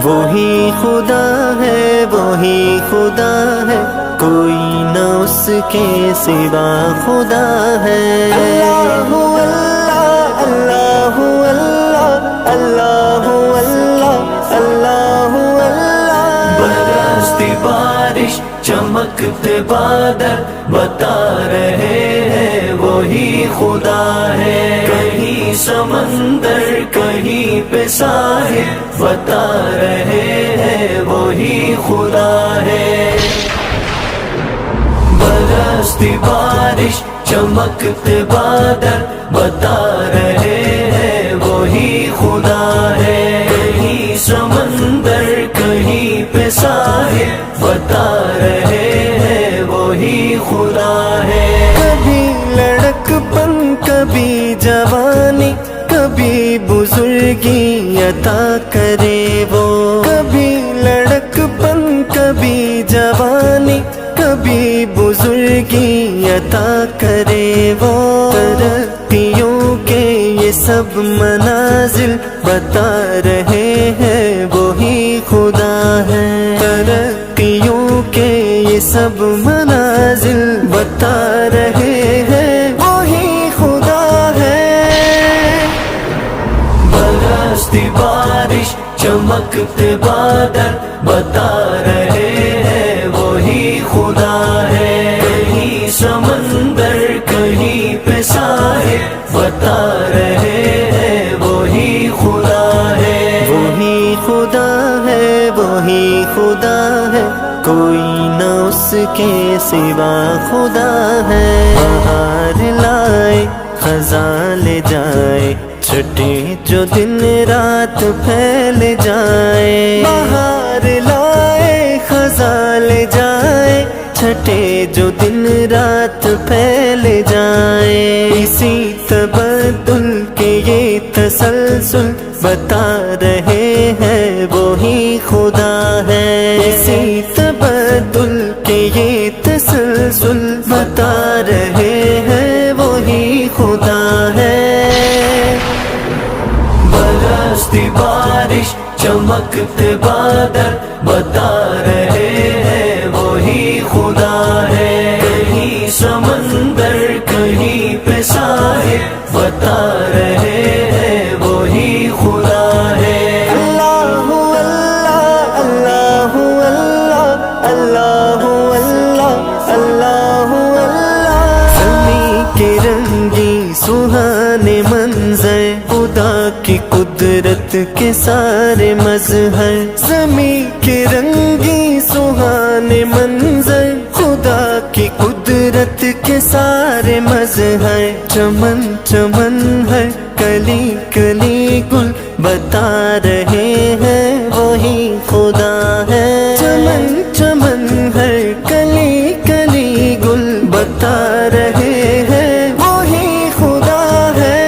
وہی خدا ہے وہی خدا ہے، کوئی نہ اس کے سوا خدا ہے۔ اللہ اللہ اللہ اللہ اللہ اللہ اللہ اللہ۔ برستی بارش چمکتے بادل بتا رہے ہیں وہی خدا ہے، کہیں سمندر کہیں پہ ساحل بتا رہے ہیں وہی خدا ہے۔ برستی بارش چمکتے بادل بتا رہے ہیں وہی خدا ہے، کہیں سمندر کہیں پہ ساحل بتا رہے ہیں وہی خدا ہے۔ کبھی لڑک پن کبھی جوانی کبھی بزرگی عطا کرے وہ، کبھی لڑک پن کبھی جوانی کبھی بزرگی عطا کرے وہ، ترقیوں کے یہ سب منازل بتا رہے ہیں وہی خدا ہے، ترقیوں کے یہ سب منازل بتا رہے ہیں وہی خدا ہے۔ برستی بارش چمکتے بادل بتا رہے ہیں وہی خدا ہے، کہیں سمندر کہیں پہ ساحل بتا رہے ہیں وہی خدا ہے۔ وہی خدا ہے وہی خدا ہے، کوئی نہ اس کے سوا خدا ہے۔ بہار لائے خزاں لے جائے، چھٹے جو دن رات پھیل جائے، بہار لائے خزاں لے جائے، چھٹے جو دن رات پھیل جائے، اسی تبدل کے یہ تسلسل بتا رہے ہیں وہی خدا ہے، اسی تبدل کے یہ تسلسل بتا رہے ہیں وہی خدا ہے۔ برستی بارش چمکتے بادل بتا رہے ہیں وہی خدا ہے، کہیں سمندر کہیں پہ ساحل بتا رہے ہیں وہی خدا ہے۔ اللہ اللہ اللہ اللہ اللہ اللہ اللہ اللہ۔ زمین کے رنگی سہانے منظر خدا کی قدرت کے سارے مظہر، زمین کے رنگی سہانے منظر خدا کی قدرت کے سارے مظہر، چمن چمن ہر کلی کلی گل بتا رہے ہیں وہی خدا ہے، چمن چمن ہر کلی کلی گل بتا رہے ہیں وہی خدا ہے۔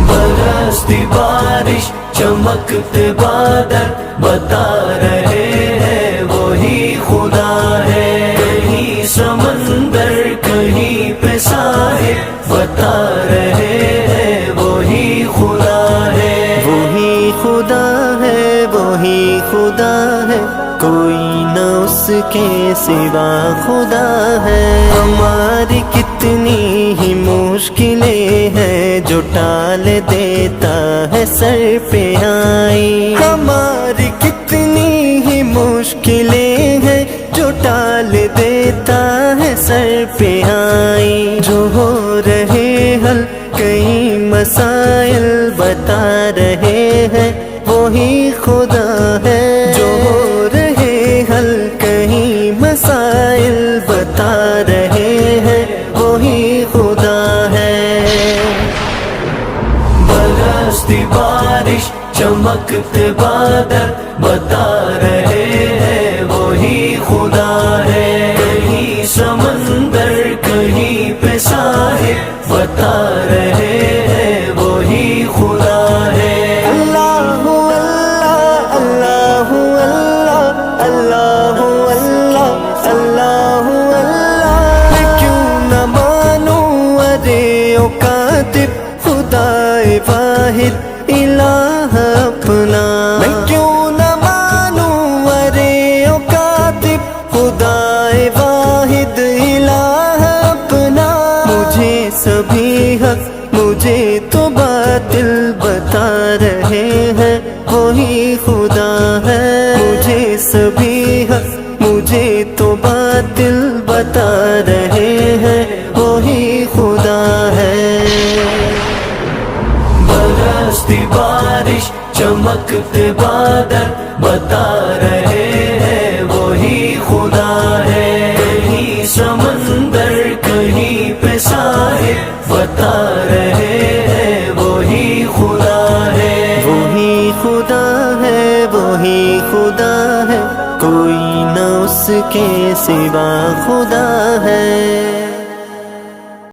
برستی بارش چمکتے بادل بتا رہے ہیں وہی خدا ہے، کہیں سمندر کہیں پہ ساحل بتا رہے ہیں وہی خدا ہے۔ وہی خدا ہے وہی خدا ہے، کوئی نہ اس کے سوا خدا ہے۔ ہماری کتنی ہی مشکلیں ہیں جو ٹال دیتا ہے سر پہ آئی، ہماری کتنی ہی مشکلیں ہیں جو ٹال دیتا ہے سر پہ آئی، جو ہو رہے حل کئی مسائل بتا رہے ہیں وہی خدا ہے، جو ہو رہے حل کئی مسائل بتا رہے ہیں وہی خدا ہے۔ برستی بارش چمکتے بادل بتا رہے ہیں وہی خدا ہے، کہیں سمندر کہیں پہ ساحل بتا رہے ہیں وہی خدا ہے۔ اللہ اللہ اللہ اللہ اللہ اللہ اللہ اللہ۔ میں کیوں نہ مانوں ارے او کاتب خدا واحد الہ اپنا، مجھے تو باطل بتا رہے ہیں وہی خدا ہے۔ برستی بارش چمکتے بادل بتا رہے ہیں وہی خدا ہے۔ کہیں سمندر کہیں پہ ساحل بتا رہے ہیں وہی خدا ہے۔ وہی خدا ہے، وہی خدا ہے، کوئی نہ اس کے سوا خدا